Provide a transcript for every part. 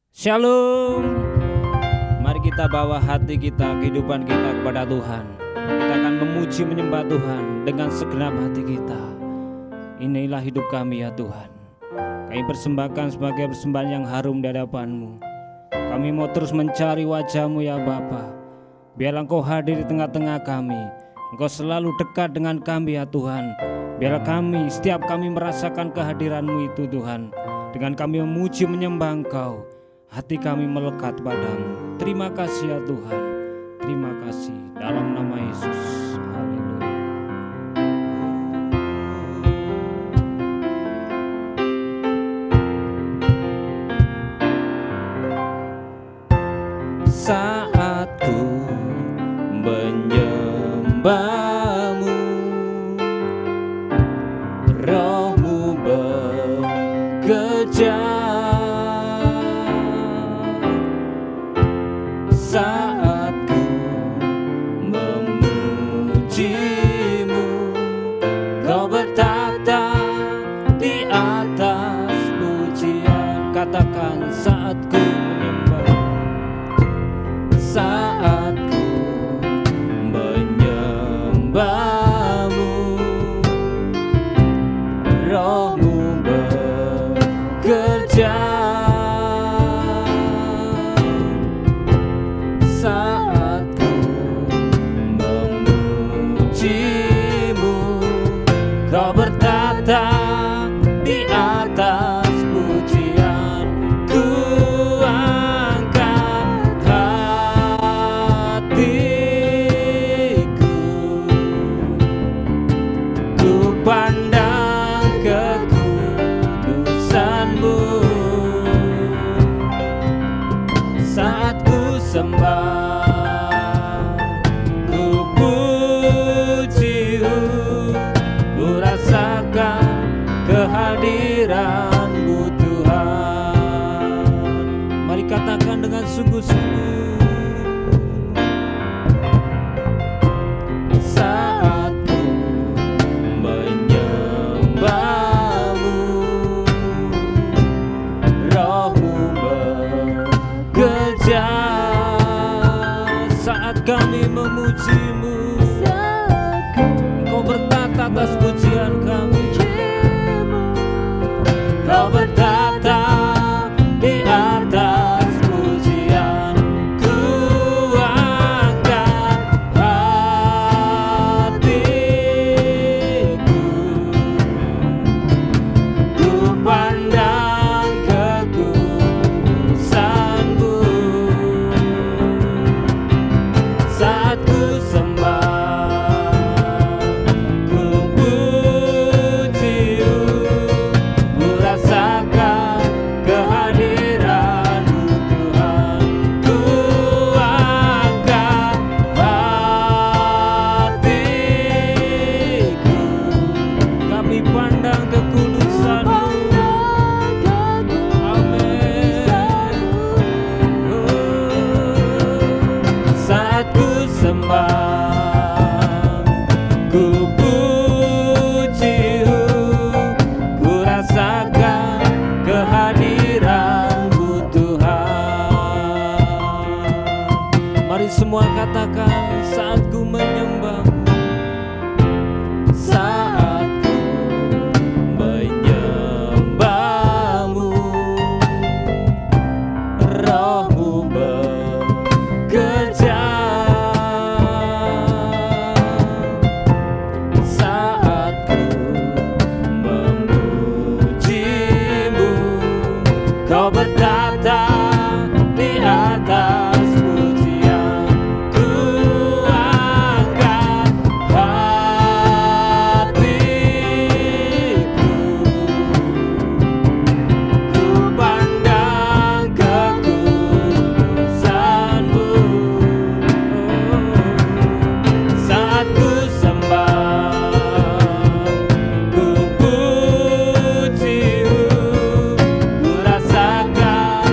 Shalom. Mari kita bawa hati kita, kehidupan kita kepada Tuhan. Kita akan memuji menyembah Tuhan dengan segenap hati kita. Inilah hidup kami ya Tuhan. Kami persembahkan sebagai persembahan yang harum di hadapan-Mu. Kami mau terus mencari wajah-Mu ya Bapa. Biarlah Engkau hadir di tengah-tengah kami. Engkau selalu dekat dengan kami ya Tuhan. Biarlah setiap kami merasakan kehadiran-Mu itu Tuhan. Dengan kami memuji menyembah Engkau, hati kami melekat padamu. Terima kasih ya Tuhan. Terima kasih dalam nama Yesus. Haleluya. Saat ku menyembah-Mu, Roh-Mu bekerja. Saat ku memuji-Mu, Kau bertata di atas pujian. Katakan saat ku menyembah, saat ku menyembah-Mu, Roh-Mu bekerja. Saat ku memuji-Mu, Kau bertata di atas pujian. Ku angkat hatiku, ku pandang kekudusan-Mu. Saat ku sembah, ku puji-Mu, ku rasakan kehadiran-Mu Tuhan. Mari katakan dengan sungguh-sungguh. Saat ku menyembah-Mu, Roh-Mu bekerja. Saat kami memuji-Mu, Engkau bertata atas pujian kami. Kau bertata di atas pujian. Ku angkat hatiku, ku pandang kekudusan-Mu. Saat ku sembah, ku puji-Mu, ku rasakan kehadiran-Mu Tuhan. Ku angkat hatiku, kami pandang kekudusan-Mu. Amin. Saat ku sembah, ku puji-Mu, ku rasakan kehadiran-Mu Tuhan. Mari semua katakan saat ku menyembah, saat ku menyembah-Mu, Roh-Mu bekerja. Saat ku memuji-Mu, Kau bertata di atas pujian. Ku angkat hatiku, ku pandang kekudusan-Mu. Saat ku sembah, ku puji-Mu, ku rasakan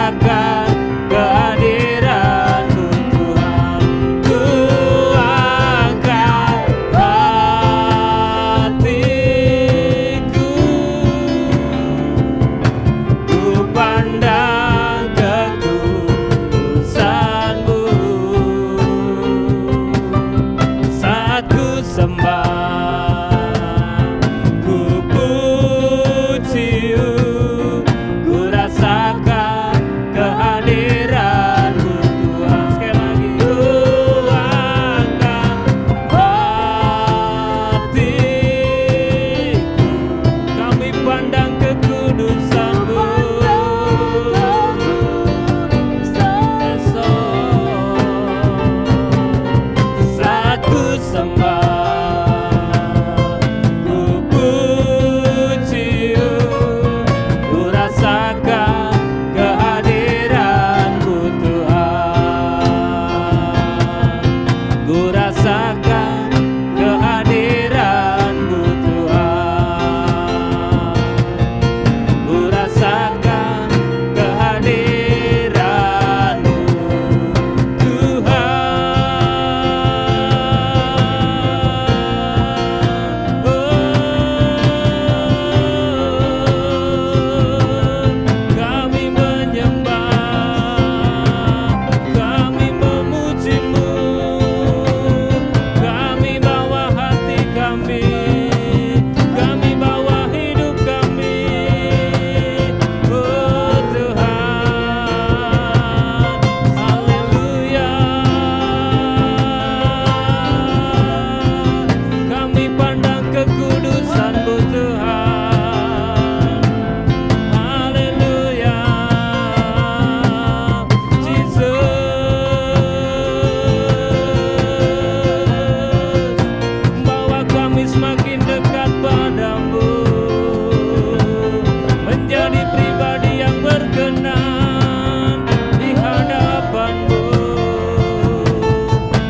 rasakan kehadiran-Mu Tuhan. Ku angkat hatiku, ku pandang kekudusan-Mu. Saat ku sembah, ku puji, ku rasakan kehadiran-Mu Tuhan. Sekali lagi, ku angkat hatiku, kami pandang kekudusan-Mu. Saat ku sembah, ku puji, ku rasakan kehadiran-Mu Tuhan. Ku rasakan kehadiran-Mu Tuhan. Ku rasakan kehadiran-Mu Tuhan. Kami menyembah, kami memuji-Mu, kami bawa hati kami bawa hidup kami, oh Tuhan. Haleluya. Kami pandang kekudusan-Mu Tuhan. Haleluya. Jesus, bawa kami semakin dekat padamu, menjadi pribadi yang berkenan di hadapan-Mu,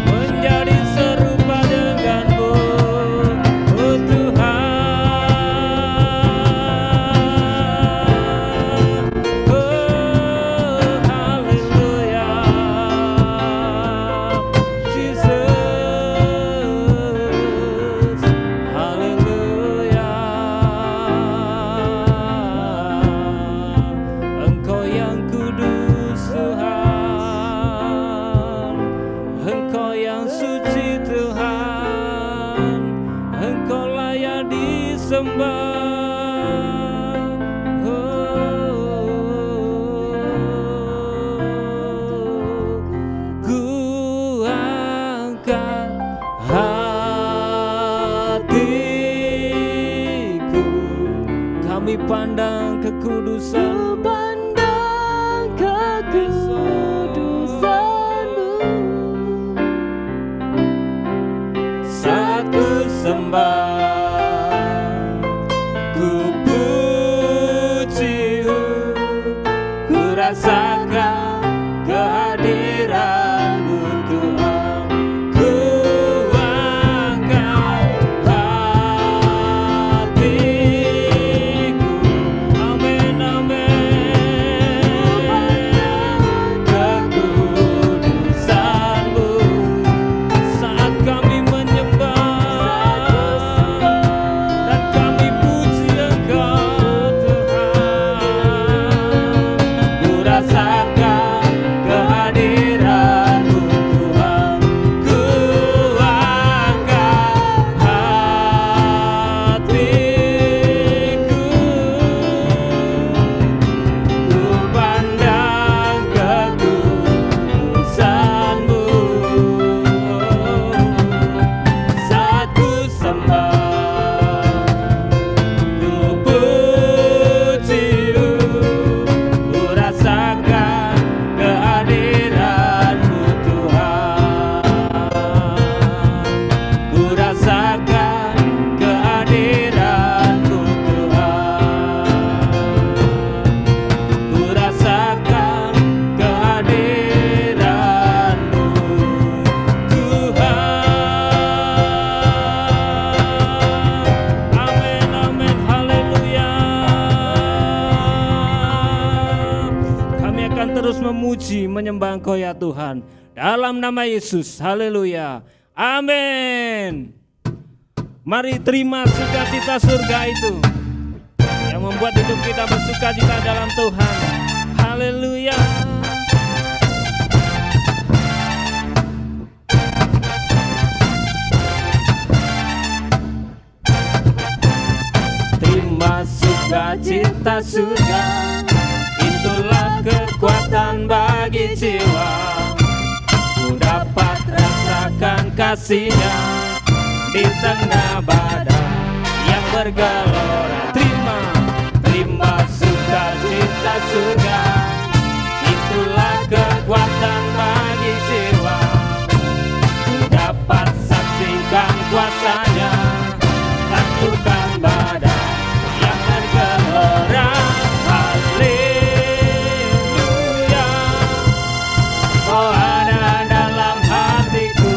menjadi serupa dengan-Mu, oh Tuhan. Oh, haleluya. Jesus, haleluya. Engkau yang kudus Tuhan, Engkau yang suci Tuhan, Engkau layak disembah. Ku angkat hatiku, kami pandang kekudusan-Mu. Saat ku sembah, ku puji, ku rasakan kehadiran-Mu Tuhan. Ku angkat hatiku, amin amin, kekudusan-Mu. Saat kami menyembah dan kami puji Engkau Tuhan, ku rasakan akan terus memuji menyembah Engkau ya Tuhan. Dalam nama Yesus, haleluya, amin. Mari terima sukacita surga itu yang membuat hidup kita bersukacita dalam Tuhan. Haleluya. Terima sukacita surga, itulah kekuatan bagi jiwa. Ku dapat rasakan kasih-Nya di tengah badai yang bergelora. Terima sukacita surga, itulah kekuatan bagi jiwa. Ku dapat saksikan kuasa-Nya, taklukkan badai yang bergelora. Haleluya. Oh, ada dalam hatiku,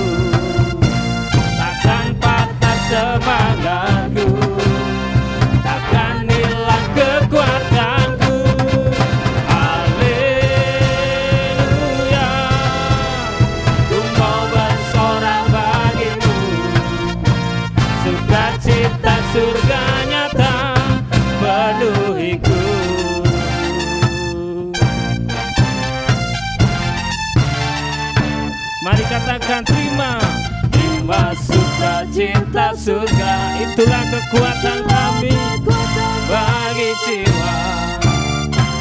takkan patah semangatku, takkan hilang kekuatanku. Haleluya. Ku mau bersorak bagimu, sukacita surga nyata penuhiku. Mari katakan terima sukacita surga, itulah kekuatan kami bagi jiwa.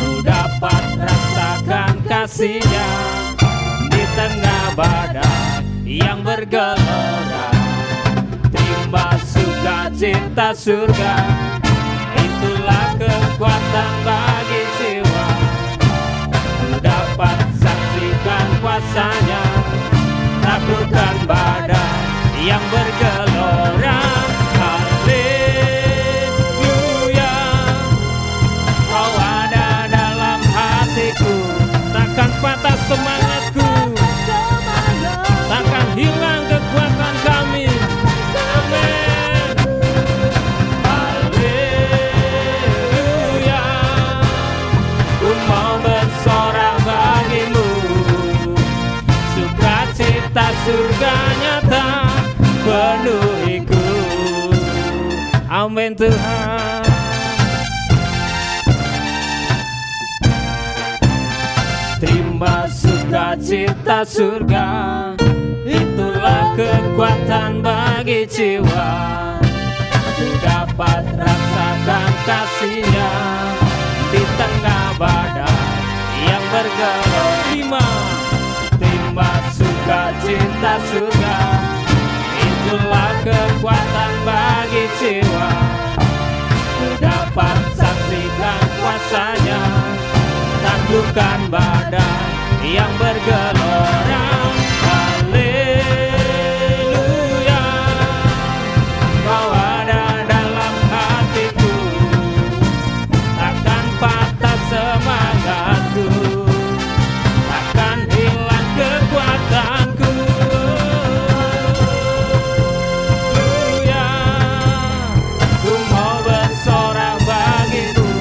Ku dapat rasakan kasih-Nya di tengah badai yang bergelora. Terima sukacita surga, itulah kekuatan bagi jiwa. Ku dapat saksikan kuasa-Nya, taklukkan badai yang bergelora. Haleluya. Kau ada dalam hatiku, takkan patah semangatku, takkan hilang kekuatan kami. Amin. Haleluya. Ku mau bersorak bagimu, sukacita surga nyata penuhiku. Amin Tuhan. Terima sukacita surga, itulah kekuatan bagi jiwa. Ku dapat rasakan kasih-Nya di tengah badai yang bergelora. Terima sukacita surga, itulah kekuatan bagi jiwa. Ku dapat saksikan kuasa-Nya, taklukkan badai yang bergelora. Haleluya. Kau ada dalam hatiku, takkan patah semangatku, takkan hilang kekuatanku. Haleluya. Ku mau bersorak bagimu,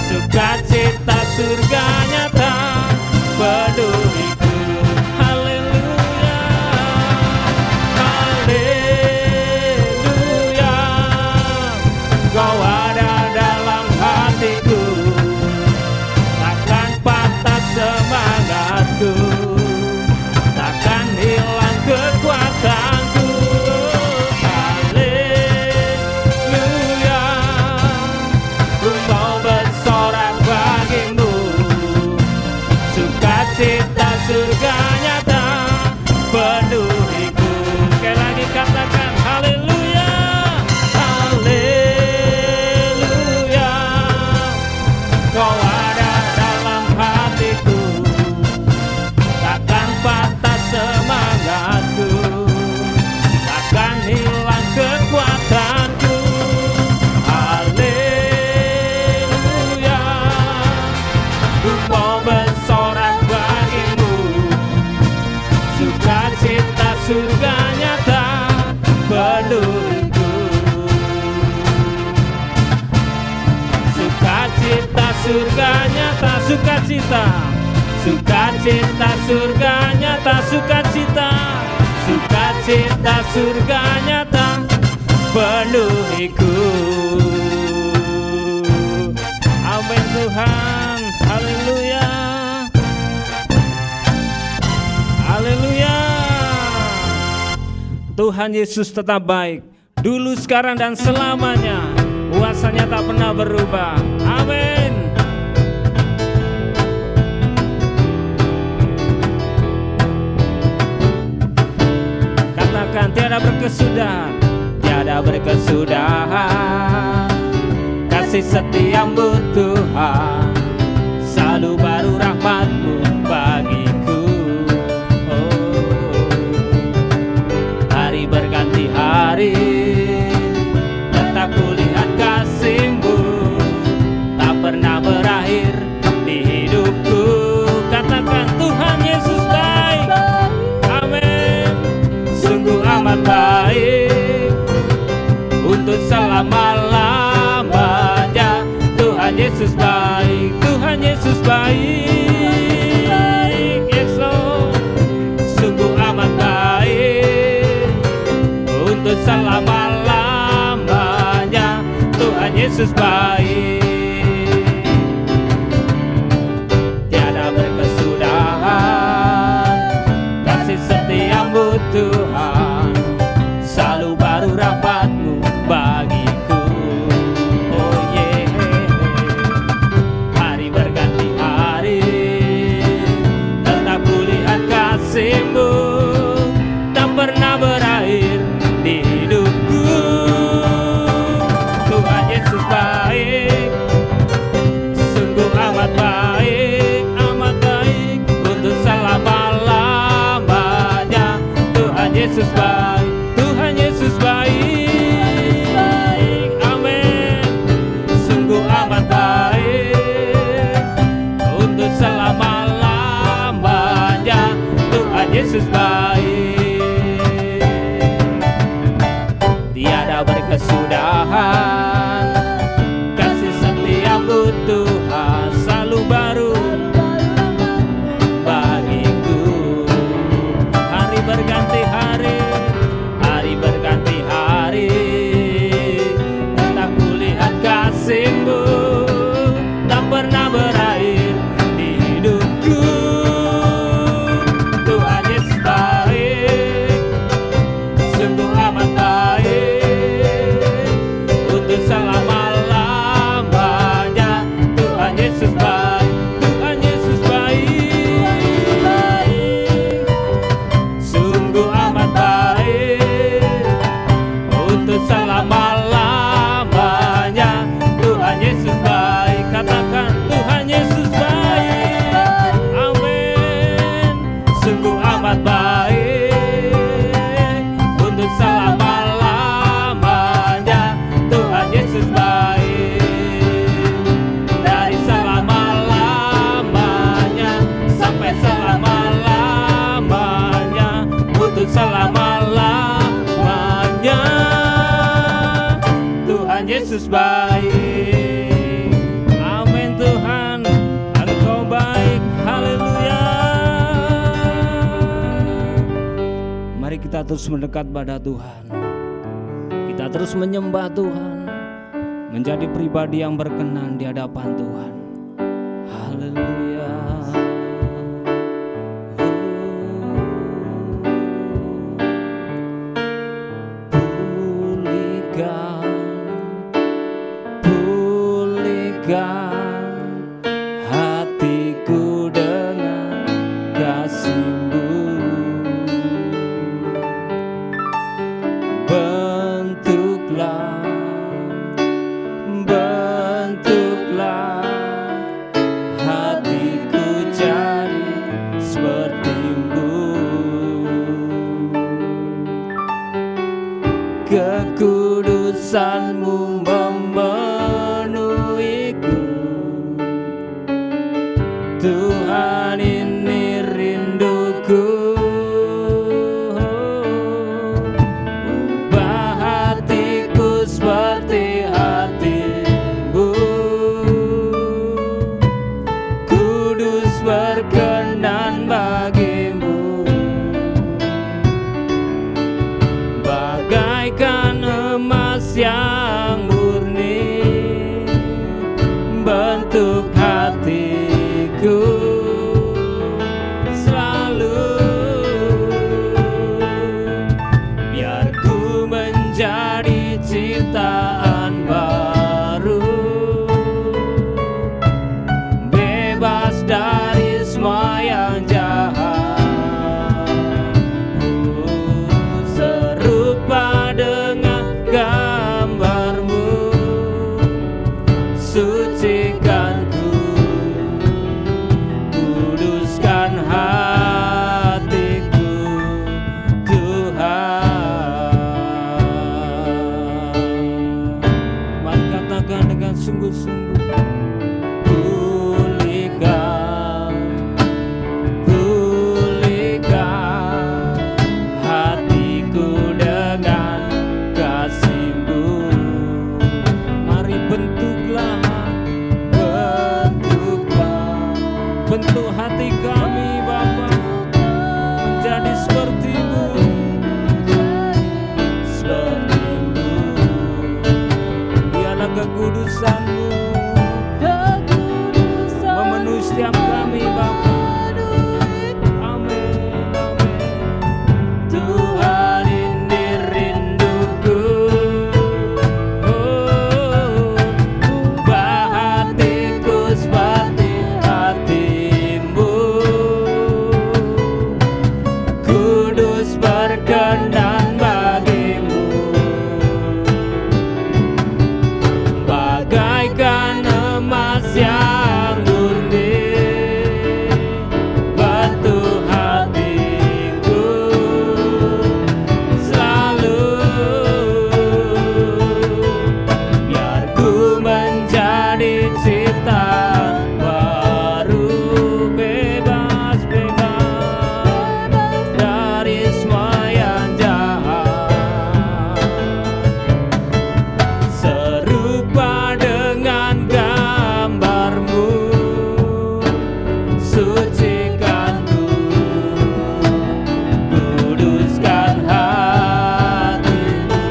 sukacita surga nyata penuhiku. Haleluya. Haleluya. Kau ada dalam hatiku, takkan patah semangatku, takkan hilang kekuatanku. Haleluya. Ku mau bersorak bagimu, sukacita surga nyata penuhiku. Sekali lagi katakan haleluya. Haleluya. Kau ada dalam hatiku, takkan patah semangatku, takkan hilang kekuatanku. Haleluya. Ku mau bersorak bagimu, sukacita surga nyata penuhiku. Sukacita surga nyata. sukacita, sukacita surga nyata, sukacita, sukacita surga nyata penuhiku. Amin Tuhan, haleluya, haleluya. Tuhan Yesus tetap baik, dulu, sekarang, dan selamanya. Kuasanya tak pernah berubah. Amin. Katakan tiada berkesudahan, tiada berkesudahan. Kasih setiamu Tuhan, selalu baru rahmat-Mu bagiku. Hari berganti hari, tetap kulihat kasih-Mu, tak pernah berakhir di hidupku. Katakan Tuhan Yesus baik, amin. Sungguh amat baik, untuk selama-lamanya. Tuhan Yesus baik, Tuhan Yesus baik, Yesus. Sungguh amat baik, untuk selama-lamanya. Tuhan Yesus baik, tiada berkesudahan. Kasih setiamu Tuhan, selalu baru rahmat-Mu bagiku. Oh yeah. Hari berganti hari, tetap kulihat kasih-Mu, tak pernah berakhir di hidupku. Tuhan Yesus baik, sungguh amat baik, untuk selama-lamanya. Tuhan Yesus baik, Tuhan Yesus baik, amin. Sungguh amat baik, untuk selama-lamanya. Tuhan Yesus baik, tiada berkesudahan. Kasih setiamu Tuhan, selalu baru bagiku. Hari berganti hari, hari berganti hari, tetap kulihat kasih-Mu, tak pernah berakhir di hidupku. Tuhan Yesus baik, sungguh amat baik, untuk selama-lamanya. Tuhan Yesus baik, Tuhan Yesus baik, sungguh amat baik, untuk selama-lamanya. Tuhan Yesus baik, katakan Tuhan Yesus baik, amin. Sungguh amat baik, untuk selama-lamanya. Tuhan Yesus baik, dari selama-lamanya sampai selama-lamanya, untuk selama-lamanya. Tuhan Yesus baik, amin Tuhan, Engkau baik, haleluya. Mari kita terus mendekat pada Tuhan, kita terus menyembah Tuhan, menjadi pribadi yang berkenan di hadapan Tuhan. Haleluya. Pulihkan hatiku dengan kasih-Mu, bentuklah hatiku jadi seperti-Mu. Kekudusan-Mu memenuhiku, Tuhan ini rinduku. Ubah hatiku seperti hati-Mu, ku berkenan bagimu, bagaikan emas yang murni bentuk hatiku selalu. Biar ku menjadi ciptaan baru, bebas dari semua yang jahat, serupa dengan gambarmu. Sucikan ku, kuduskan hatiku, Tuhan. Mari katakan dengan sungguh-sungguh, pulihkan, pulihkan hatiku dengan kasih-Mu. Mari bentuklah, bentuk hati kami Bapa menjadi seperti-Mu, seperti-Mu. Biarlah kekudusan-Mu memenuhi setiap kami Bapa. Amin, amin. Tuhan, ini rinduku, ubah hatiku seperti hati-Mu, kudus berkenan bagimu, bagaikan emas yang murni bentuk hatiku selalu. Biar ku menjadi ciptaan baru, bebas, bebas dari semua yang jahat, serupa dengan gambar-Mu. Sucikan ku, kuduskan hatiku,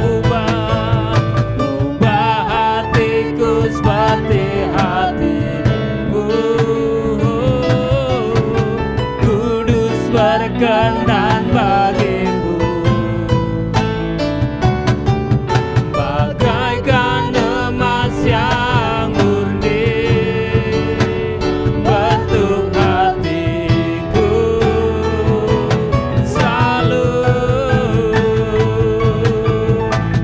ubah hatiku seperti hati-Mu, kudus berkenan bagimu, bagaikan emas yang murni bentuk hatiku selalu.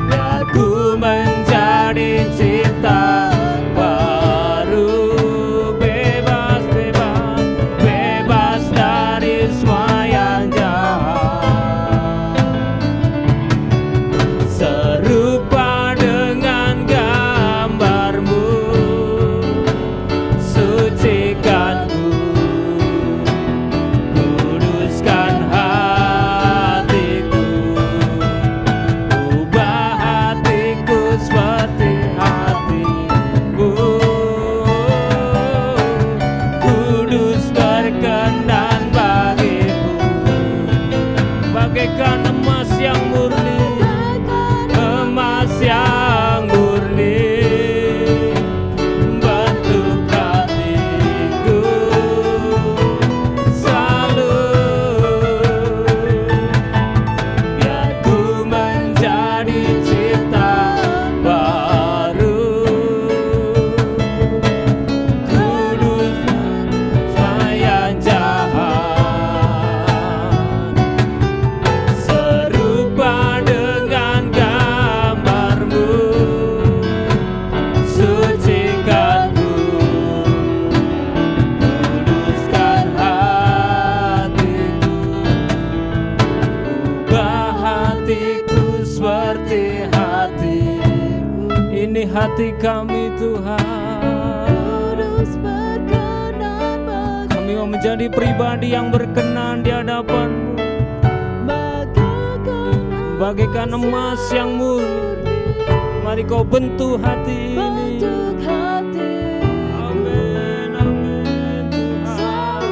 Biar ku menjadi ciptaan baru, bebas, bebas, bebas dari semua yang jahat, serupa dengan gambar-Mu. Sucikan ku, kuduskan hatiku, ubah hatiku seperti hati-Mu, kudus berkenan bagimu, bagaikan emas yang murni, emas yang murni bentuk hatiku selalu. Biar ku menjadi ciptaan baru, kudus yang jahat, serupa dengan gambar-Mu. Sucikan ku, kuduskan hatiku, ubah hatiku seperti hati-Mu. Ini hati kami Tuhan, kami mau menjadi pribadi yang berkenan di hadapan-Mu, bagaikan emas yang murni. Mari Kau bentuk hati ini. Amin, amin Tuhan.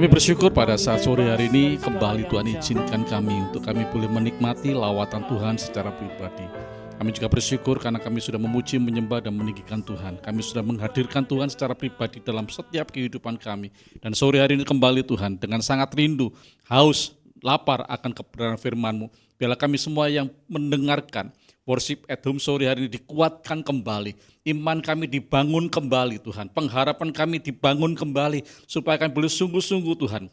Kami bersyukur pada saat sore hari ini kembali Tuhan izinkan kami untuk kami boleh menikmati lawatan Tuhan secara pribadi. Kami juga bersyukur karena kami sudah memuji, menyembah, dan meninggikan Tuhan. Kami sudah menghadirkan Tuhan secara pribadi dalam setiap kehidupan kami. Dan sore hari ini kembali Tuhan dengan sangat rindu, haus, lapar akan kebenaran firman-Mu. Biarlah kami semua yang mendengarkan worship at home sore hari ini dikuatkan kembali. Iman kami dibangun kembali Tuhan. Pengharapan kami dibangun kembali supaya kami boleh sungguh-sungguh Tuhan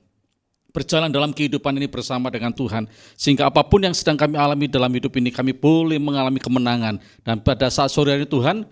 berjalan dalam kehidupan ini bersama dengan Tuhan. Sehingga apapun yang sedang kami alami dalam hidup ini, kami boleh mengalami kemenangan. Dan pada saat sore hari Tuhan,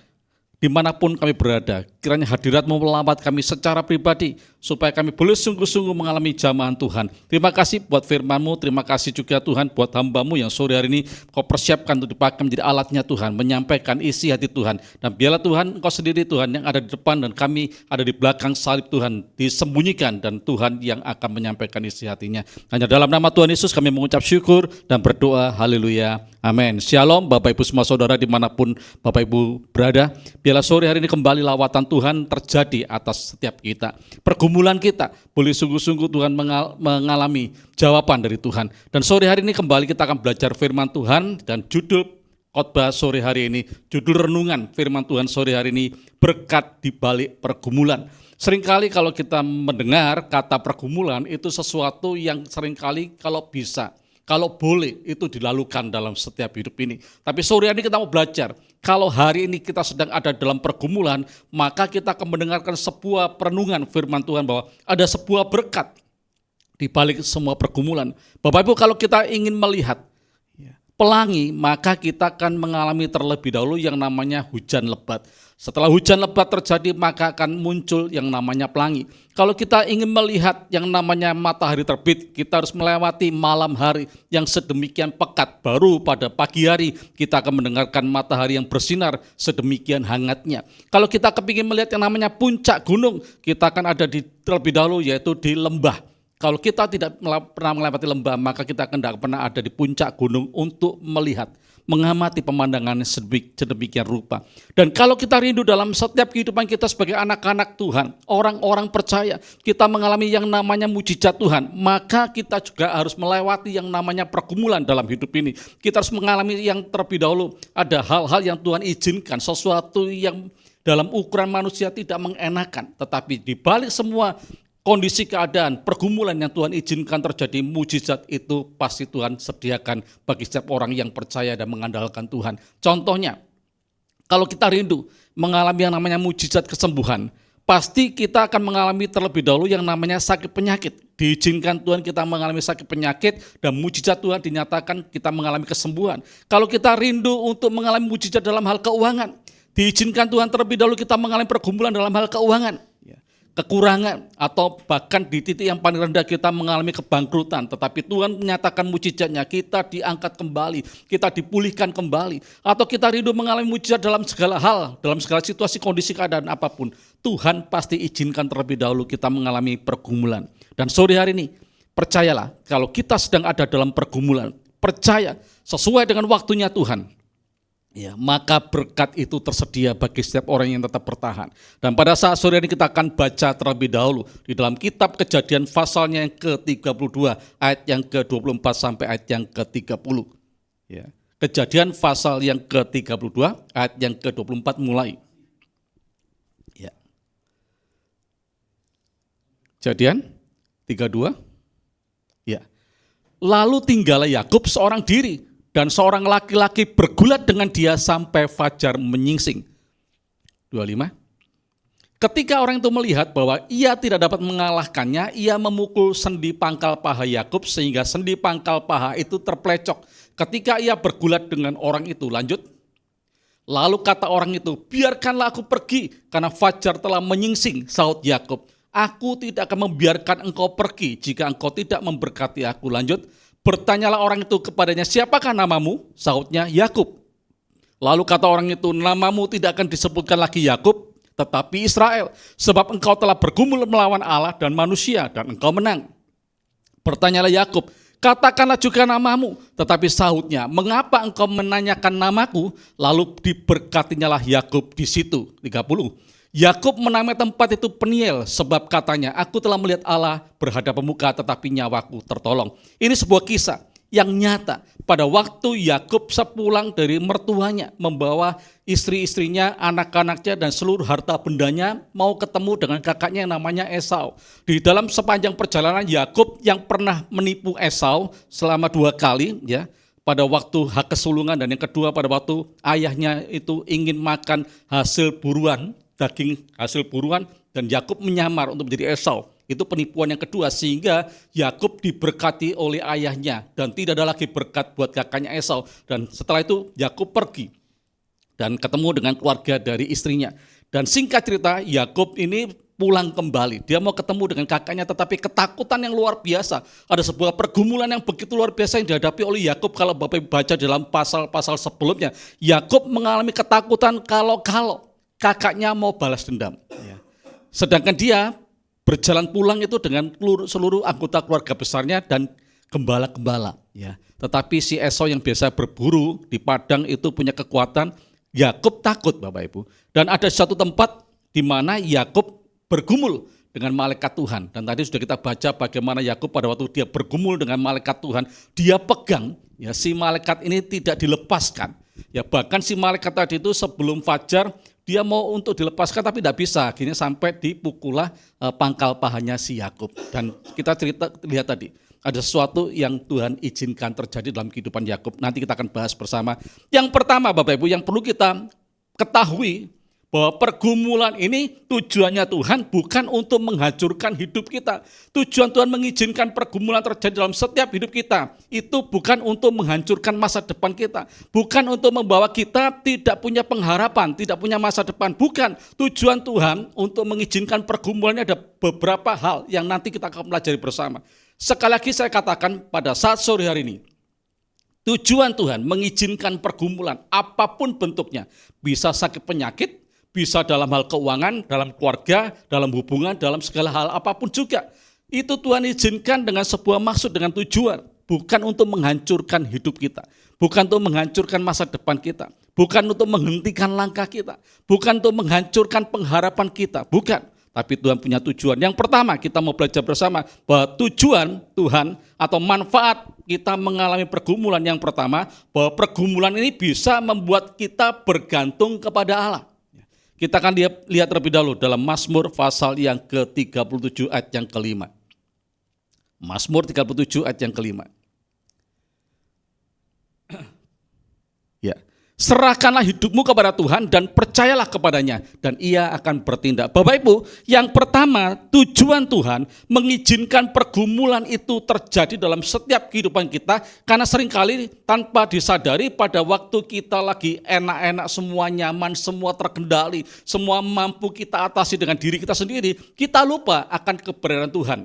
dimanapun kami berada, kiranya hadirat-Mu melawat kami secara pribadi, supaya kami boleh sungguh-sungguh mengalami jamahan Tuhan. Terima kasih buat firman-Mu, terima kasih juga Tuhan buat hamba-Mu yang sore hari ini Kau persiapkan untuk dipakai menjadi alatnya Tuhan, menyampaikan isi hati Tuhan. Dan biarlah Tuhan Engkau sendiri Tuhan yang ada di depan dan kami ada di belakang salib Tuhan, disembunyikan dan Tuhan yang akan menyampaikan isi hatinya. Hanya dalam nama Tuhan Yesus kami mengucap syukur dan berdoa, haleluya, amin. Shalom Bapak Ibu semua saudara dimanapun Bapak Ibu berada. Biarlah sore hari ini kembali lawatan Tuhan terjadi atas setiap kita. Pergumulan kita boleh sungguh-sungguh Tuhan mengalami jawaban dari Tuhan. Dan sore hari ini kembali kita akan belajar firman Tuhan, dan judul khotbah sore hari ini, judul renungan firman Tuhan sore hari ini, berkat di balik pergumulan. Seringkali kalau kita mendengar kata pergumulan itu sesuatu yang seringkali kalau bisa, kalau boleh itu dilalukan dalam setiap hidup ini. Tapi sore hari ini kita mau belajar, kalau hari ini kita sedang ada dalam pergumulan, maka kita akan mendengarkan sebuah perenungan firman Tuhan bahwa ada sebuah berkat di balik semua pergumulan. Bapak Ibu, kalau kita ingin melihat pelangi, maka kita akan mengalami terlebih dahulu yang namanya hujan lebat. Setelah hujan lebat terjadi, maka akan muncul yang namanya pelangi. Kalau kita ingin melihat yang namanya matahari terbit, kita harus melewati malam hari yang sedemikian pekat. Baru pada pagi hari kita akan mendengarkan matahari yang bersinar sedemikian hangatnya. Kalau kita kepingin melihat yang namanya puncak gunung, kita akan ada di terlebih dahulu yaitu di lembah. Kalau kita tidak pernah melewati lembah, maka kita akan tidak pernah ada di puncak gunung untuk melihat, mengamati pemandangan sedemikian rupa. Dan kalau kita rindu dalam setiap kehidupan kita sebagai anak-anak Tuhan, orang-orang percaya, kita mengalami yang namanya mujizat Tuhan, maka kita juga harus melewati yang namanya pergumulan dalam hidup ini. Kita harus mengalami yang terlebih dahulu, ada hal-hal yang Tuhan izinkan, sesuatu yang dalam ukuran manusia tidak mengenakan, tetapi di balik semua kondisi keadaan, pergumulan yang Tuhan izinkan terjadi, mujizat itu pasti Tuhan sediakan bagi setiap orang yang percaya dan mengandalkan Tuhan. Contohnya, kalau kita rindu mengalami yang namanya mujizat kesembuhan, pasti kita akan mengalami terlebih dahulu yang namanya sakit penyakit. Diizinkan Tuhan kita mengalami sakit penyakit dan mujizat Tuhan dinyatakan kita mengalami kesembuhan. Kalau kita rindu untuk mengalami mujizat dalam hal keuangan, diizinkan Tuhan terlebih dahulu kita mengalami pergumulan dalam hal keuangan, kekurangan, atau bahkan di titik yang paling rendah kita mengalami kebangkrutan, tetapi Tuhan menyatakan mujizatnya, kita diangkat kembali, kita dipulihkan kembali, atau kita rindu mengalami mujizat dalam segala hal, dalam segala situasi, kondisi, keadaan apapun, Tuhan pasti izinkan terlebih dahulu kita mengalami pergumulan. Dan sore hari ini, percayalah, kalau kita sedang ada dalam pergumulan, percaya sesuai dengan waktunya Tuhan, ya, maka berkat itu tersedia bagi setiap orang yang tetap bertahan. Dan pada saat sore ini kita akan baca terlebih dahulu di dalam kitab Kejadian pasalnya yang ke-32 ayat yang ke-24 sampai ayat yang ke-30. Ya. Kejadian pasal yang ke-32 ayat yang ke-24 mulai. Ya. Kejadian 32. Ya. Lalu tinggallah Yakub seorang diri, dan seorang laki-laki bergulat dengan dia sampai fajar menyingsing. 25. Ketika orang itu melihat bahwa ia tidak dapat mengalahkannya, ia memukul sendi pangkal paha Yakub sehingga sendi pangkal paha itu terpelecok. Ketika ia bergulat dengan orang itu, lanjut. Lalu kata orang itu, biarkanlah aku pergi karena fajar telah menyingsing, sahut Yakub. Aku tidak akan membiarkan engkau pergi jika engkau tidak memberkati aku. Lanjut. Bertanyalah orang itu kepadanya, siapakah namamu? Sahutnya, Yakub. Lalu kata orang itu, namamu tidak akan disebutkan lagi Yakub, tetapi Israel, sebab engkau telah bergumul melawan Allah dan manusia, dan engkau menang. Bertanyalah Yakub, katakanlah juga namamu, tetapi sahutnya, mengapa engkau menanyakan namaku? Lalu diberkatinyalah Yakub di situ. 30. Yakub menamai tempat itu Peniel sebab katanya, aku telah melihat Allah berhadapan muka tetapi nyawaku tertolong. Ini sebuah kisah yang nyata. Pada waktu Yakub sepulang dari mertuanya membawa istri-istrinya, anak-anaknya dan seluruh harta bendanya mau ketemu dengan kakaknya yang namanya Esau. Di dalam sepanjang perjalanan Yakub yang pernah menipu Esau selama 2 kali, ya. Pada waktu hak kesulungan dan yang kedua pada waktu ayahnya itu ingin makan hasil buruan, daging hasil buruan, dan Yakub menyamar untuk menjadi Esau. Itu penipuan yang kedua, sehingga Yakub diberkati oleh ayahnya dan tidak ada lagi berkat buat kakaknya Esau. Dan setelah itu Yakub pergi dan ketemu dengan keluarga dari istrinya. Dan singkat cerita, Yakub ini pulang kembali. Dia mau ketemu dengan kakaknya, tetapi ketakutan yang luar biasa. Ada sebuah pergumulan yang begitu luar biasa yang dihadapi oleh Yakub. Kalau Bapak baca dalam pasal-pasal sebelumnya, Yakub mengalami ketakutan kalau kakaknya mau balas dendam. Sedangkan dia berjalan pulang itu dengan seluruh anggota keluarga besarnya dan gembala-gembala. Tetapi si Esau yang biasa berburu di padang itu punya kekuatan. Yakub takut, Bapak Ibu. Dan ada satu tempat di mana Yakub bergumul dengan malaikat Tuhan. Dan tadi sudah kita baca bagaimana Yakub pada waktu dia bergumul dengan malaikat Tuhan, dia pegang, si malaikat ini tidak dilepaskan. Bahkan si malaikat tadi itu sebelum fajar dia mau untuk dilepaskan tapi tidak bisa. Akhirnya sampai dipukullah pangkal pahanya si Yakub. Dan kita lihat tadi, ada sesuatu yang Tuhan izinkan terjadi dalam kehidupan Yakub. Nanti kita akan bahas bersama. Yang pertama Bapak Ibu, yang perlu kita ketahui bahwa pergumulan ini tujuannya Tuhan bukan untuk menghancurkan hidup kita. Tujuan Tuhan mengizinkan pergumulan terjadi dalam setiap hidup kita. Itu bukan untuk menghancurkan masa depan kita. Bukan untuk membawa kita tidak punya pengharapan, tidak punya masa depan. Bukan. Tujuan Tuhan untuk mengizinkan pergumulannya ada beberapa hal yang nanti kita akan pelajari bersama. Sekali lagi saya katakan pada saat sore hari ini, tujuan Tuhan mengizinkan pergumulan apapun bentuknya. Bisa sakit penyakit, bisa dalam hal keuangan, dalam keluarga, dalam hubungan, dalam segala hal apapun juga. Itu Tuhan izinkan dengan sebuah maksud, dengan tujuan. Bukan untuk menghancurkan hidup kita. Bukan untuk menghancurkan masa depan kita. Bukan untuk menghentikan langkah kita. Bukan untuk menghancurkan pengharapan kita. Bukan. Tapi Tuhan punya tujuan. Yang pertama kita mau belajar bersama bahwa tujuan Tuhan atau manfaat kita mengalami pergumulan yang pertama, bahwa pergumulan ini bisa membuat kita bergantung kepada Allah. Kita akan lihat terlebih dahulu dalam Mazmur pasal yang ke-37 ayat yang kelima. Mazmur 37 ayat yang kelima. Ya. Serahkanlah hidupmu kepada Tuhan dan percayalah kepadanya dan ia akan bertindak. Bapak Ibu, yang pertama tujuan Tuhan mengizinkan pergumulan itu terjadi dalam setiap kehidupan kita karena seringkali tanpa disadari pada waktu kita lagi enak-enak, semua nyaman, semua terkendali, semua mampu kita atasi dengan diri kita sendiri, kita lupa akan keberadaan Tuhan.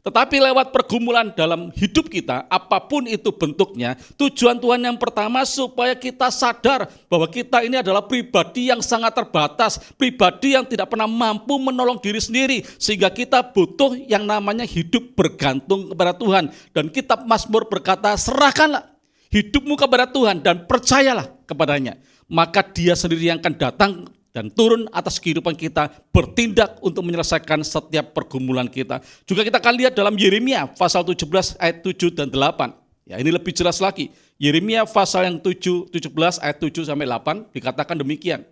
Tetapi lewat pergumulan dalam hidup kita, apapun itu bentuknya, tujuan Tuhan yang pertama supaya kita sadar bahwa kita ini adalah pribadi yang sangat terbatas, pribadi yang tidak pernah mampu menolong diri sendiri, sehingga kita butuh yang namanya hidup bergantung kepada Tuhan. Dan kitab Mazmur berkata, serahkanlah hidupmu kepada Tuhan dan percayalah kepadanya. Maka Dia sendiri yang akan datang dan turun atas kehidupan kita, bertindak untuk menyelesaikan setiap pergumulan kita. Juga kita akan lihat dalam Yeremia pasal 17 ayat 7 dan 8. Ya, ini lebih jelas lagi. Yeremia pasal yang 17 ayat 7 sampai 8 dikatakan demikian.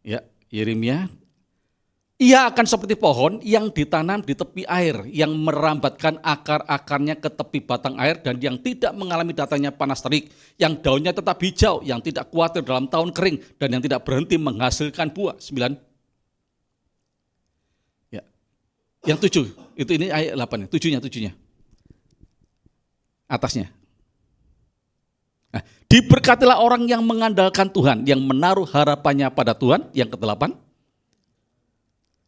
Ya, Yeremia, ia akan seperti pohon yang ditanam di tepi air, yang merambatkan akar-akarnya ke tepi batang air dan yang tidak mengalami datangnya panas terik, yang daunnya tetap hijau, yang tidak khawatir dalam tahun kering dan yang tidak berhenti menghasilkan buah. 9. Ya. Yang 7, itu ini ayat 8, tujuhnya. Atasnya. Nah, diberkatilah orang yang mengandalkan Tuhan, yang menaruh harapannya pada Tuhan. Yang ke-8.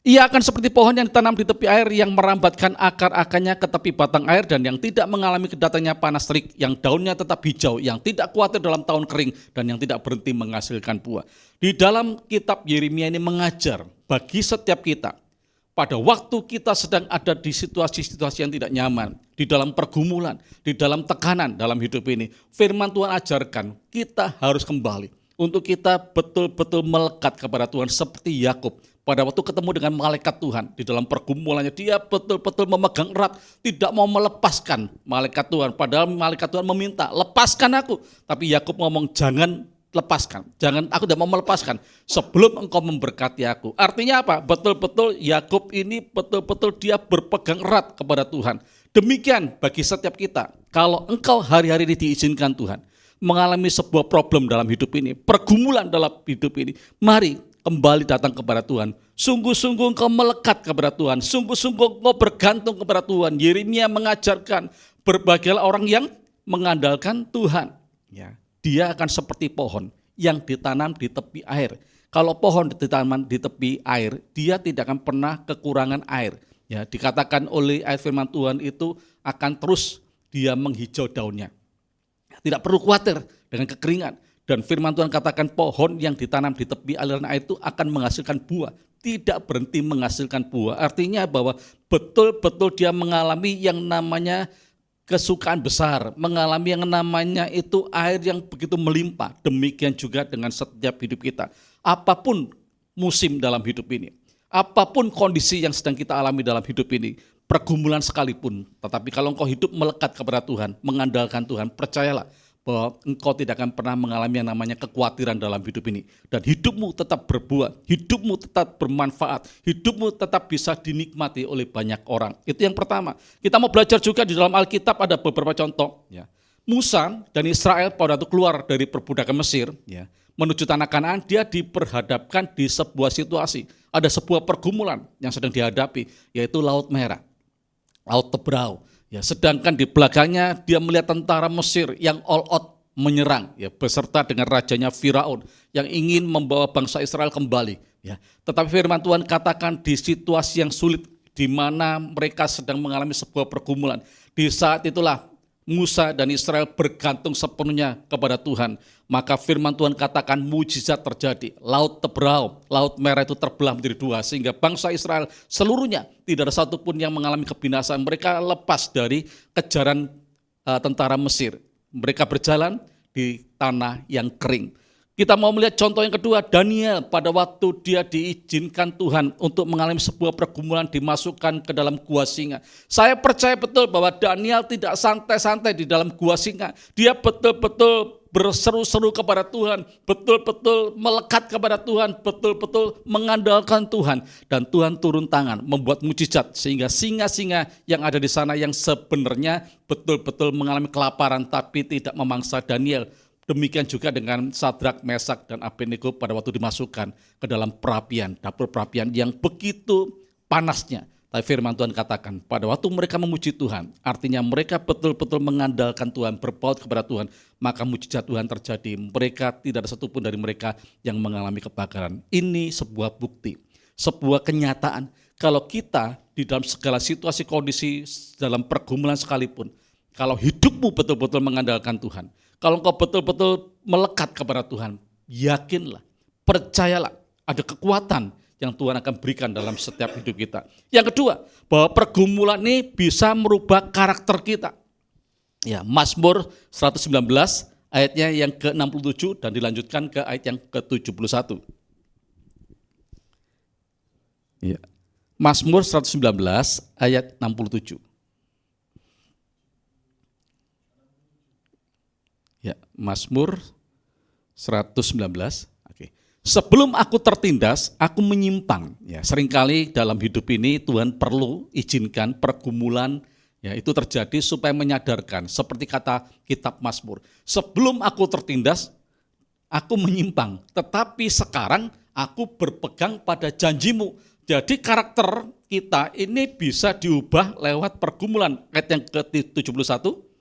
Ia akan seperti pohon yang ditanam di tepi air yang merambatkan akar-akarnya ke tepi batang air dan yang tidak mengalami kedatangannya panas terik, yang daunnya tetap hijau, yang tidak khawatir dalam tahun kering dan yang tidak berhenti menghasilkan buah. Di dalam kitab Yeremia ini mengajar bagi setiap kita pada waktu kita sedang ada di situasi-situasi yang tidak nyaman, di dalam pergumulan, di dalam tekanan dalam hidup ini. Firman Tuhan ajarkan kita harus kembali untuk kita betul-betul melekat kepada Tuhan seperti Yakub. Pada waktu ketemu dengan malaikat Tuhan di dalam pergumulannya, dia betul-betul memegang erat, tidak mau melepaskan malaikat Tuhan. Padahal malaikat Tuhan meminta, lepaskan aku. Tapi Yakub ngomong, jangan lepaskan, jangan, aku tidak mau melepaskan sebelum engkau memberkati aku. Artinya apa? Betul-betul Yakub ini betul-betul dia berpegang erat kepada Tuhan. Demikian bagi setiap kita. Kalau engkau hari-hari ini diizinkan Tuhan mengalami sebuah problem dalam hidup ini, pergumulan dalam hidup ini, mari kembali datang kepada Tuhan. Sungguh-sungguh engkau melekat kepada Tuhan, sungguh-sungguh engkau bergantung kepada Tuhan. Yeremia mengajarkan, berbahagialah orang yang mengandalkan Tuhan. Ya, dia akan seperti pohon yang ditanam di tepi air. Kalau pohon ditanam di tepi air, dia tidak akan pernah kekurangan air. Ya, dikatakan oleh ayat firman Tuhan itu akan terus dia menghijau daunnya. Tidak perlu khawatir dengan kekeringan. Dan firman Tuhan katakan pohon yang ditanam di tepi aliran air itu akan menghasilkan buah. Tidak berhenti menghasilkan buah. Artinya bahwa betul-betul dia mengalami yang namanya kesukaan besar. Mengalami yang namanya itu air yang begitu melimpah. Demikian juga dengan setiap hidup kita. Apapun musim dalam hidup ini. Apapun kondisi yang sedang kita alami dalam hidup ini. Pergumulan sekalipun, tetapi kalau engkau hidup melekat kepada Tuhan, mengandalkan Tuhan, percayalah bahwa engkau tidak akan pernah mengalami yang namanya kekhawatiran dalam hidup ini. Dan hidupmu tetap berbuah, hidupmu tetap bermanfaat, hidupmu tetap bisa dinikmati oleh banyak orang. Itu yang pertama. Kita mau belajar juga di dalam Alkitab ada beberapa contoh. Ya. Musa dan Israel pada waktu keluar dari perbudakan Mesir, ya, menuju tanah Kanaan, dia diperhadapkan di sebuah situasi. Ada sebuah pergumulan yang sedang dihadapi, yaitu Laut Merah. Laut Tebrau, ya, sedangkan di belakangnya dia melihat tentara Mesir yang all out menyerang, ya, beserta dengan rajanya Firaun yang ingin membawa bangsa Israel kembali. Ya. Tetapi firman Tuhan katakan di situasi yang sulit di mana mereka sedang mengalami sebuah pergumulan, di saat itulah Musa dan Israel bergantung sepenuhnya kepada Tuhan. Maka firman Tuhan katakan mujizat terjadi. Laut Tebrau, Laut Merah itu terbelah menjadi dua. Sehingga bangsa Israel seluruhnya tidak ada satupun yang mengalami kebinasaan. Mereka lepas dari kejaran tentara Mesir. Mereka berjalan di tanah yang kering. Kita mau melihat contoh yang kedua, Daniel pada waktu dia diizinkan Tuhan untuk mengalami sebuah pergumulan dimasukkan ke dalam gua singa. Saya percaya betul bahwa Daniel tidak santai-santai di dalam gua singa. Dia betul-betul berseru-seru kepada Tuhan, betul-betul melekat kepada Tuhan, betul-betul mengandalkan Tuhan. Dan Tuhan turun tangan, membuat mujizat sehingga singa-singa yang ada di sana yang sebenarnya betul-betul mengalami kelaparan tapi tidak memangsa Daniel. Demikian juga dengan Sadrak, Mesak, dan Abednego pada waktu dimasukkan ke dalam perapian, dapur perapian yang begitu panasnya. Tapi firman Tuhan katakan, pada waktu mereka memuji Tuhan, artinya mereka betul-betul mengandalkan Tuhan, berpaut kepada Tuhan, maka mujizat Tuhan terjadi. Mereka tidak ada satupun dari mereka yang mengalami kebakaran. Ini sebuah bukti, sebuah kenyataan. Kalau kita di dalam segala situasi kondisi dalam pergumulan sekalipun, kalau hidupmu betul-betul mengandalkan Tuhan, kalau engkau betul-betul melekat kepada Tuhan, yakinlah, percayalah, ada kekuatan yang Tuhan akan berikan dalam setiap hidup kita. Yang kedua, bahwa pergumulan ini bisa merubah karakter kita. Ya, Mazmur 119 ayatnya yang ke-67 dan dilanjutkan ke ayat yang ke-71. Ya. Mazmur 119 ayat 67. Ya, Mazmur 119. Oke. Sebelum aku tertindas, aku menyimpang. Ya, seringkali dalam hidup ini Tuhan perlu izinkan pergumulan ya itu terjadi supaya menyadarkan. Seperti kata kitab Mazmur. Sebelum aku tertindas, aku menyimpang. Tetapi sekarang aku berpegang pada janjimu. Jadi karakter kita ini bisa diubah lewat pergumulan. Ayat yang ke-71.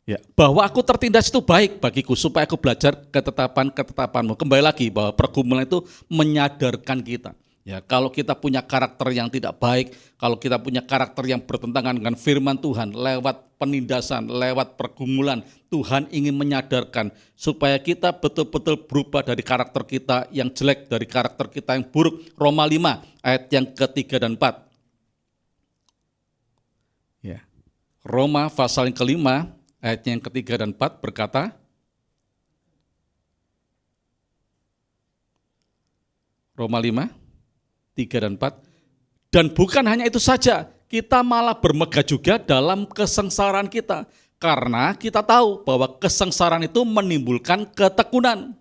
Ya, bahwa aku tertindas itu baik bagiku supaya aku belajar ketetapan-ketetapanmu. Kembali lagi bahwa pergumulan itu menyadarkan kita. Ya, kalau kita punya karakter yang tidak baik, kalau kita punya karakter yang bertentangan dengan firman Tuhan, lewat penindasan, lewat pergumulan, Tuhan ingin menyadarkan supaya kita betul-betul berubah dari karakter kita yang jelek, dari karakter kita yang buruk. Roma 5 ayat yang ke-3 dan 4. Ya. Roma pasal yang kelima, ayatnya yang ketiga dan 4 berkata, Roma 5, 3 dan 4, dan bukan hanya itu saja, kita malah bermegah juga dalam kesengsaraan kita, karena kita tahu bahwa kesengsaraan itu menimbulkan ketekunan,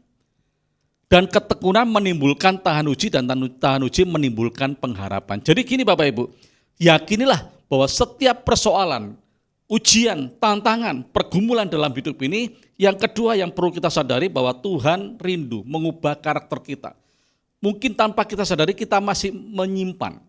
dan ketekunan menimbulkan tahan uji, dan tahan uji menimbulkan pengharapan. Jadi gini Bapak Ibu, yakinilah bahwa setiap persoalan, ujian, tantangan, pergumulan dalam hidup ini, yang kedua yang perlu kita sadari bahwa Tuhan rindu mengubah karakter kita. Mungkin tanpa kita sadari kita masih menyimpan,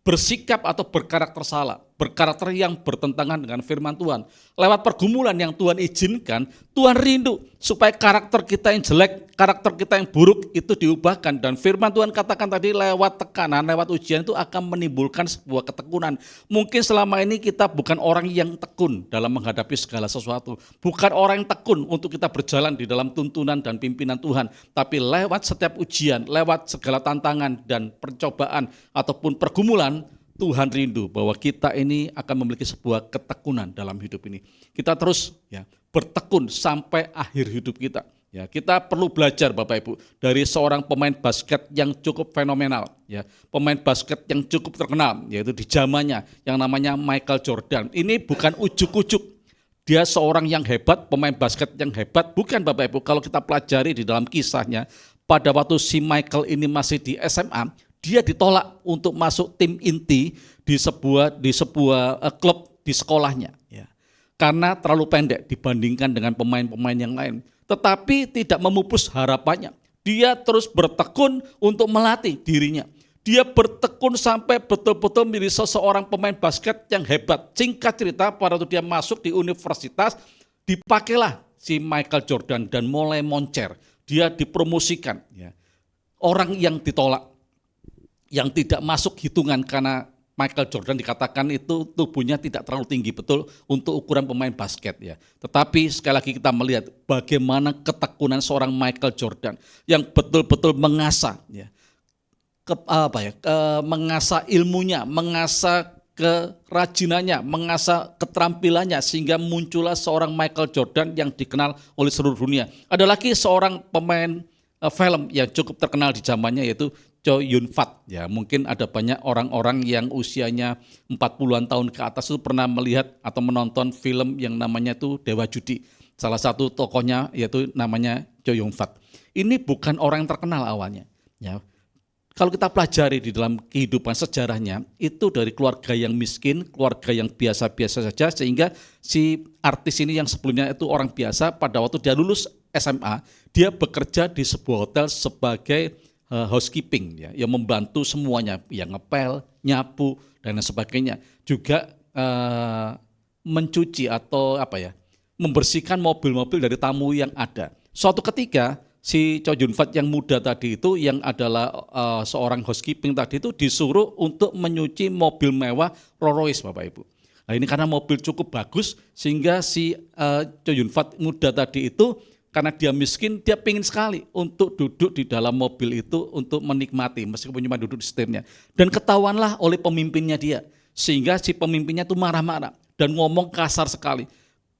bersikap atau berkarakter salah, berkarakter yang bertentangan dengan firman Tuhan. Lewat pergumulan yang Tuhan izinkan, Tuhan rindu supaya karakter kita yang jelek, karakter kita yang buruk itu diubahkan. Dan firman Tuhan katakan tadi lewat tekanan, lewat ujian itu akan menimbulkan sebuah ketekunan. Mungkin selama ini kita bukan orang yang tekun dalam menghadapi segala sesuatu. Bukan orang yang tekun untuk kita berjalan di dalam tuntunan dan pimpinan Tuhan. Tapi lewat setiap ujian, lewat segala tantangan dan percobaan ataupun pergumulan, Tuhan rindu bahwa kita ini akan memiliki sebuah ketekunan dalam hidup ini. Kita terus bertekun sampai akhir hidup kita. Kita perlu belajar Bapak Ibu dari seorang pemain basket yang cukup fenomenal, pemain basket yang cukup terkenal, yaitu di zamannya yang namanya Michael Jordan. Ini bukan ujuk-ujuk, dia seorang yang hebat, pemain basket yang hebat, bukan Bapak Ibu. Kalau kita pelajari di dalam kisahnya, pada waktu si Michael ini masih di SMA, dia ditolak untuk masuk tim inti di sebuah klub di sekolahnya, karena terlalu pendek dibandingkan dengan pemain-pemain yang lain. Tetapi tidak memupus harapannya. Dia terus bertekun untuk melatih dirinya. Dia bertekun sampai betul-betul menjadi seseorang pemain basket yang hebat. Singkat cerita, pada waktu dia masuk di universitas, dipakailah si Michael Jordan dan mulai moncer. Dia dipromosikan. Orang yang ditolak, yang tidak masuk hitungan karena Michael Jordan dikatakan itu tubuhnya tidak terlalu tinggi betul untuk ukuran pemain basket Tetapi sekali lagi kita melihat bagaimana ketekunan seorang Michael Jordan yang betul-betul mengasah mengasah ilmunya, mengasah kerajinannya, mengasah keterampilannya sehingga muncullah seorang Michael Jordan yang dikenal oleh seluruh dunia. Ada lagi seorang pemain film yang cukup terkenal di zamannya yaitu Chow Yun-fat. Mungkin ada banyak orang-orang yang usianya 40-an tahun ke atas itu pernah melihat atau menonton film yang namanya itu Dewa Judi. Salah satu tokohnya yaitu namanya Chow Yun-fat. Ini bukan orang yang terkenal awalnya. Kalau kita pelajari di dalam kehidupan sejarahnya, itu dari keluarga yang miskin, keluarga yang biasa-biasa saja, sehingga si artis ini yang sebelumnya itu orang biasa, pada waktu dia lulus SMA, dia bekerja di sebuah hotel sebagai housekeeping, yang membantu semuanya, yang ngepel, nyapu, dan sebagainya. Juga mencuci atau membersihkan mobil-mobil dari tamu yang ada. Suatu ketika, si Chow Yun-fat yang muda tadi itu, yang adalah seorang housekeeping tadi itu disuruh untuk menyuci mobil mewah Rolls Royce Bapak Ibu. Nah ini karena mobil cukup bagus, sehingga si Chow Yun-fat muda tadi itu, karena dia miskin, dia pingin sekali untuk duduk di dalam mobil itu untuk menikmati, meskipun cuma duduk di setirnya. Dan ketahuanlah oleh pemimpinnya dia, sehingga si pemimpinnya itu marah-marah dan ngomong kasar sekali.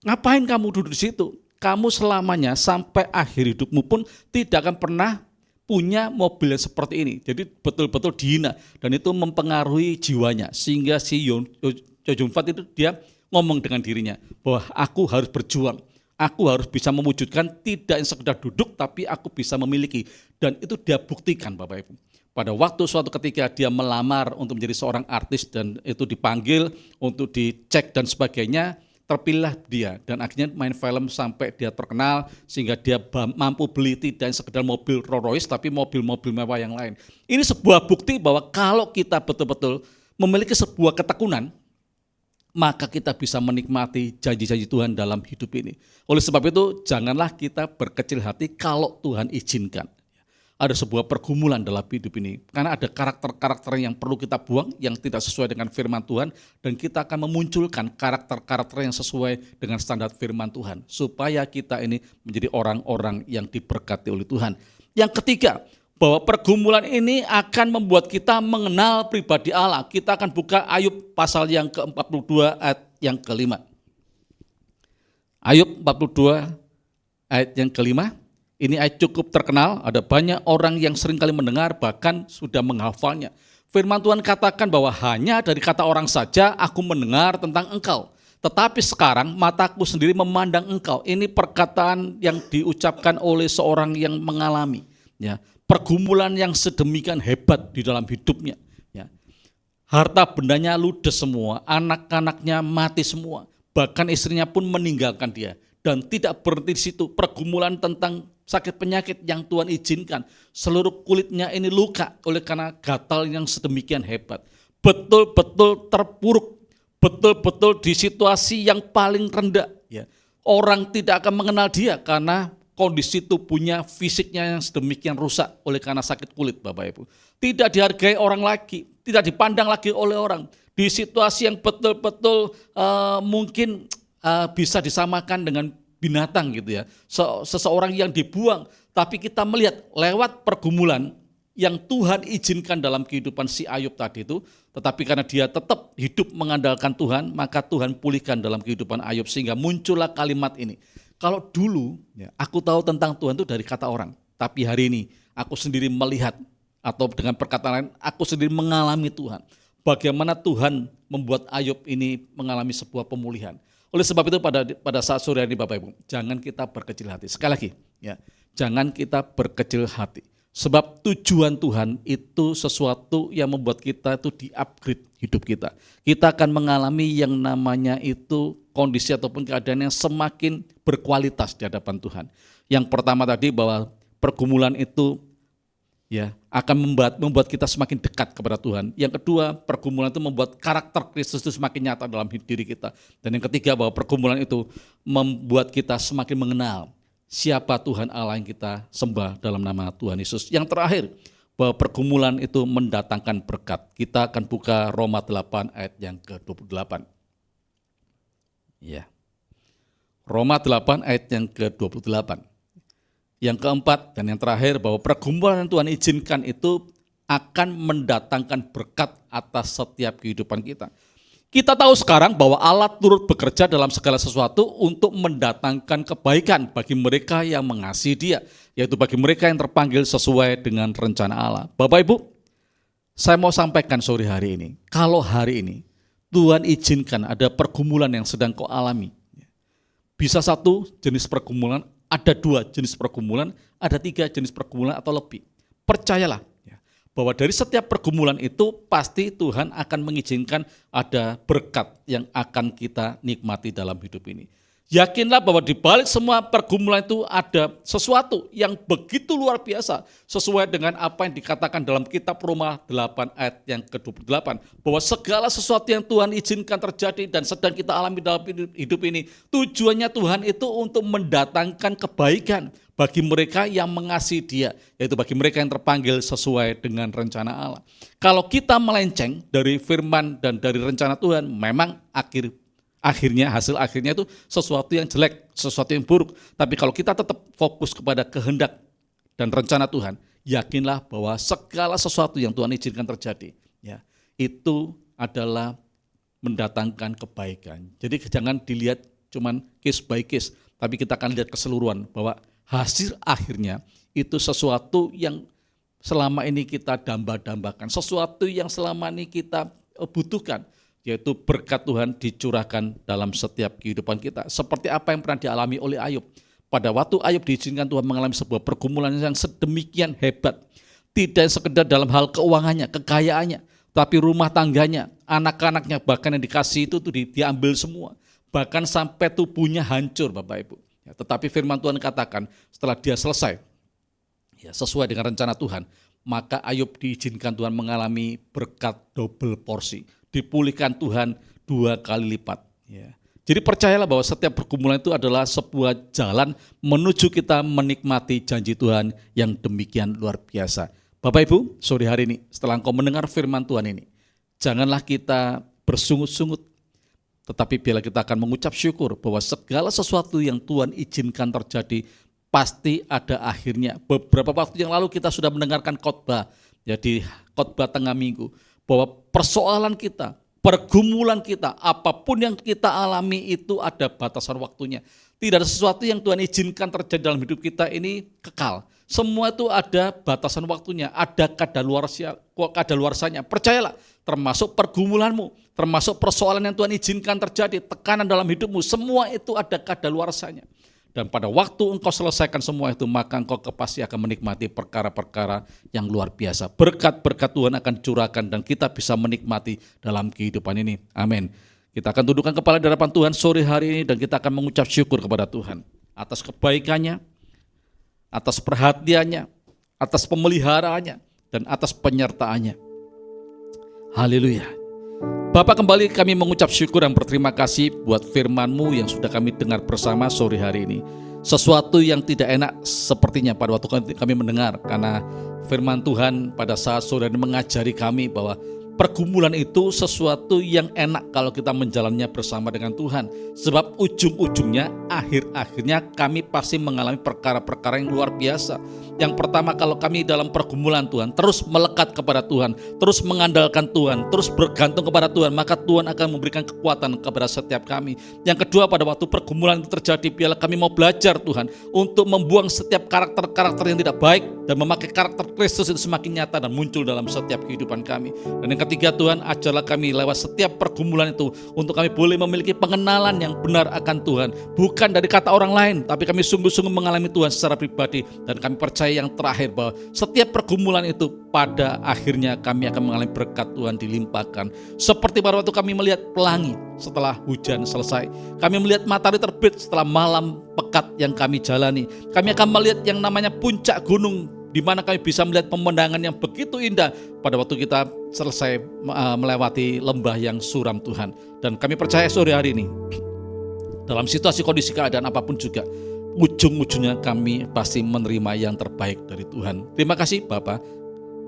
Ngapain kamu duduk di situ? Kamu selamanya sampai akhir hidupmu pun tidak akan pernah punya mobil yang seperti ini. Jadi betul-betul dihina dan itu mempengaruhi jiwanya, sehingga si Chow Yun-fat itu dia ngomong dengan dirinya bahwa aku harus berjuang. Aku harus bisa mewujudkan tidak yang sekedar duduk, tapi aku bisa memiliki. Dan itu dia buktikan Bapak Ibu. Pada waktu suatu ketika dia melamar untuk menjadi seorang artis dan itu dipanggil untuk dicek dan sebagainya, terpilihlah dia. Dan akhirnya main film sampai dia terkenal sehingga dia mampu beli tidak sekedar mobil Rolls Royce, tapi mobil-mobil mewah yang lain. Ini sebuah bukti bahwa kalau kita betul-betul memiliki sebuah ketekunan, maka kita bisa menikmati janji-janji Tuhan dalam hidup ini. Oleh sebab itu, janganlah kita berkecil hati kalau Tuhan izinkan. Ada sebuah pergumulan dalam hidup ini, karena ada karakter-karakter yang perlu kita buang, yang tidak sesuai dengan firman Tuhan, dan kita akan memunculkan karakter-karakter yang sesuai dengan standar firman Tuhan, supaya kita ini menjadi orang-orang yang diberkati oleh Tuhan. Yang ketiga, bahwa pergumulan ini akan membuat kita mengenal pribadi Allah. Kita akan buka Ayub pasal yang ke-42 ayat yang kelima. Ayub 42 ayat yang kelima. Ini ayat cukup terkenal, ada banyak orang yang seringkali mendengar bahkan sudah menghafalnya. Firman Tuhan katakan bahwa hanya dari kata orang saja aku mendengar tentang engkau. Tetapi sekarang mataku sendiri memandang engkau. Ini perkataan yang diucapkan oleh seorang yang mengalami pergumulan yang sedemikian hebat di dalam hidupnya. Harta bendanya ludes semua, anak-anaknya mati semua. Bahkan istrinya pun meninggalkan dia. Dan tidak berhenti di situ, pergumulan tentang sakit penyakit yang Tuhan izinkan. Seluruh kulitnya ini luka oleh karena gatal yang sedemikian hebat. Betul-betul terpuruk, betul-betul di situasi yang paling rendah. Orang tidak akan mengenal dia karena kondisi tubuhnya, fisiknya yang sedemikian rusak oleh karena sakit kulit, Bapak Ibu. Tidak dihargai orang lagi, tidak dipandang lagi oleh orang. Di situasi yang betul-betul mungkin bisa disamakan dengan binatang gitu ya. Seseorang yang dibuang, tapi kita melihat lewat pergumulan yang Tuhan izinkan dalam kehidupan si Ayub tadi itu, tetapi karena dia tetap hidup mengandalkan Tuhan, maka Tuhan pulihkan dalam kehidupan Ayub sehingga muncullah kalimat ini. Kalau dulu aku tahu tentang Tuhan itu dari kata orang, tapi hari ini aku sendiri melihat, atau dengan perkataan lain, aku sendiri mengalami Tuhan. Bagaimana Tuhan membuat Ayub ini mengalami sebuah pemulihan. Oleh sebab itu pada saat sore ini Bapak Ibu, jangan kita berkecil hati. Sekali lagi, jangan kita berkecil hati. Sebab tujuan Tuhan itu sesuatu yang membuat kita itu di-upgrade hidup kita. Kita akan mengalami yang namanya itu kondisi ataupun keadaan yang semakin berkualitas di hadapan Tuhan. Yang pertama tadi bahwa pergumulan itu akan membuat kita semakin dekat kepada Tuhan. Yang kedua, pergumulan itu membuat karakter Kristus itu semakin nyata dalam diri kita. Dan yang ketiga, bahwa pergumulan itu membuat kita semakin mengenal siapa Tuhan Allah yang kita sembah dalam nama Tuhan Yesus. Yang terakhir, bahwa pergumulan itu mendatangkan berkat. Kita akan buka Roma 8 ayat yang ke-28. Roma 8 ayat yang ke-28. Yang keempat dan yang terakhir, bahwa pergumulan yang Tuhan izinkan itu akan mendatangkan berkat atas setiap kehidupan kita. Kita tahu sekarang bahwa Allah turut bekerja dalam segala sesuatu untuk mendatangkan kebaikan bagi mereka yang mengasihi Dia, yaitu bagi mereka yang terpanggil sesuai dengan rencana Allah. Bapak Ibu, saya mau sampaikan sore hari ini, kalau hari ini Tuhan izinkan ada pergumulan yang sedang kau alami, bisa satu jenis pergumulan, ada dua jenis pergumulan, ada tiga jenis pergumulan atau lebih. Percayalah bahwa dari setiap pergumulan itu pasti Tuhan akan mengizinkan ada berkat yang akan kita nikmati dalam hidup ini. Yakinlah bahwa di balik semua pergumulan itu ada sesuatu yang begitu luar biasa sesuai dengan apa yang dikatakan dalam kitab Roma 8 ayat yang ke-28, bahwa segala sesuatu yang Tuhan izinkan terjadi dan sedang kita alami dalam hidup ini, tujuannya Tuhan itu untuk mendatangkan kebaikan bagi mereka yang mengasihi Dia, yaitu bagi mereka yang terpanggil sesuai dengan rencana Allah. Kalau kita melenceng dari firman dan dari rencana Tuhan, memang hasil akhirnya itu sesuatu yang jelek, sesuatu yang buruk. Tapi kalau kita tetap fokus kepada kehendak dan rencana Tuhan, yakinlah bahwa segala sesuatu yang Tuhan izinkan terjadi, itu adalah mendatangkan kebaikan. Jadi jangan dilihat cuman case by case, tapi kita akan lihat keseluruhan bahwa hasil akhirnya itu sesuatu yang selama ini kita damba-dambakan, sesuatu yang selama ini kita butuhkan, yaitu berkat Tuhan dicurahkan dalam setiap kehidupan kita. Seperti apa yang pernah dialami oleh Ayub. Pada waktu Ayub diizinkan Tuhan mengalami sebuah pergumulan yang sedemikian hebat. Tidak sekedar dalam hal keuangannya, kekayaannya, tapi rumah tangganya, anak-anaknya, bahkan yang dikasih itu tuh diambil semua. Bahkan sampai tubuhnya hancur, Bapak Ibu. Tetapi firman Tuhan katakan setelah dia selesai, sesuai dengan rencana Tuhan, maka Ayub diizinkan Tuhan mengalami berkat double porsi. Dipulihkan Tuhan 2 kali lipat. Jadi percayalah bahwa setiap pergumulan itu adalah sebuah jalan menuju kita menikmati janji Tuhan yang demikian luar biasa. Bapak Ibu, sore hari ini setelah engkau mendengar firman Tuhan ini, janganlah kita bersungut-sungut, tetapi biarlah kita akan mengucap syukur bahwa segala sesuatu yang Tuhan izinkan terjadi pasti ada akhirnya. Beberapa waktu yang lalu kita sudah mendengarkan khotbah, jadi khotbah tengah minggu, bahwa persoalan kita pergumulan kita, apapun yang kita alami itu ada batasan waktunya. Tidak ada sesuatu yang Tuhan izinkan terjadi dalam hidup kita ini kekal. Semua itu ada batasan waktunya, ada kadaluarsanya. Percayalah, termasuk pergumulanmu, termasuk persoalan yang Tuhan izinkan terjadi, tekanan dalam hidupmu, semua itu ada kadaluarsanya. Dan pada waktu engkau selesaikan semua itu, maka engkau pasti akan menikmati perkara-perkara yang luar biasa. Berkat-berkat Tuhan akan curahkan dan kita bisa menikmati dalam kehidupan ini. Amin. Kita akan tundukkan kepala di hadapan Tuhan sore hari ini dan kita akan mengucap syukur kepada Tuhan atas kebaikannya, atas perhatiannya, atas pemeliharaannya, dan atas penyertaannya. Haleluya. Bapak, kembali kami mengucap syukur dan berterima kasih buat firman-Mu yang sudah kami dengar bersama sore hari ini. Sesuatu yang tidak enak sepertinya pada waktu kami mendengar, karena firman Tuhan pada saat sore ini mengajari kami bahwa pergumulan itu sesuatu yang enak kalau kita menjalannya bersama dengan Tuhan. Sebab ujung-ujungnya, akhir-akhirnya kami pasti mengalami perkara-perkara yang luar biasa. Yang pertama, kalau kami dalam pergumulan Tuhan, terus melekat kepada Tuhan, terus mengandalkan Tuhan, terus bergantung kepada Tuhan, maka Tuhan akan memberikan kekuatan kepada setiap kami. Yang kedua, pada waktu pergumulan itu terjadi, biarlah kami mau belajar Tuhan untuk membuang setiap karakter-karakter yang tidak baik dan memakai karakter Kristus itu semakin nyata dan muncul dalam setiap kehidupan kami. Dan yang ketiga, Tuhan, ajarlah kami lewat setiap pergumulan itu untuk kami boleh memiliki pengenalan yang benar akan Tuhan, bukan dari kata orang lain, tapi kami sungguh-sungguh mengalami Tuhan secara pribadi. Dan kami percaya yang terakhir bahwa setiap pergumulan itu pada akhirnya kami akan mengalami berkat Tuhan dilimpahkan. Seperti pada waktu kami melihat pelangi setelah hujan selesai, kami melihat matahari terbit setelah malam pekat yang kami jalani. Kami akan melihat yang namanya puncak gunung, di mana kami bisa melihat pemandangan yang begitu indah pada waktu kita selesai melewati lembah yang suram Tuhan. Dan kami percaya sore hari ini, dalam situasi kondisi keadaan apapun juga, ujung-ujungnya kami pasti menerima yang terbaik dari Tuhan. Terima kasih Bapa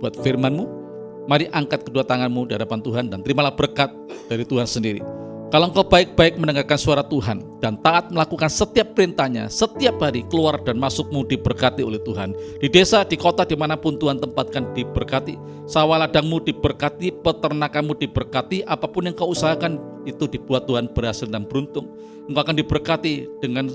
buat firman-Mu. Mari angkat kedua tangan-Mu di hadapan Tuhan dan terimalah berkat dari Tuhan sendiri. Kalau engkau baik-baik mendengarkan suara Tuhan dan taat melakukan setiap perintahnya, setiap hari keluar dan masukmu diberkati oleh Tuhan. Di desa, di kota, dimanapun Tuhan tempatkan diberkati. Sawah ladangmu diberkati, peternakanmu diberkati, apapun yang kau usahakan itu dibuat Tuhan berhasil dan beruntung. Engkau akan diberkati dengan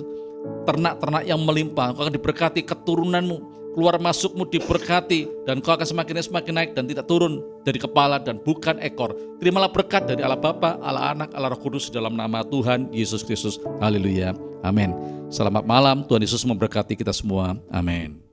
ternak-ternak yang melimpah, engkau akan diberkati keturunanmu, keluar masukmu diberkati, dan kau akan semakin naik dan tidak turun dari kepala dan bukan ekor. Terimalah berkat dari Allah Bapa, Allah Anak, Allah Roh Kudus dalam nama Tuhan Yesus Kristus. Haleluya. Amin. Selamat malam, Tuhan Yesus memberkati kita semua. Amin.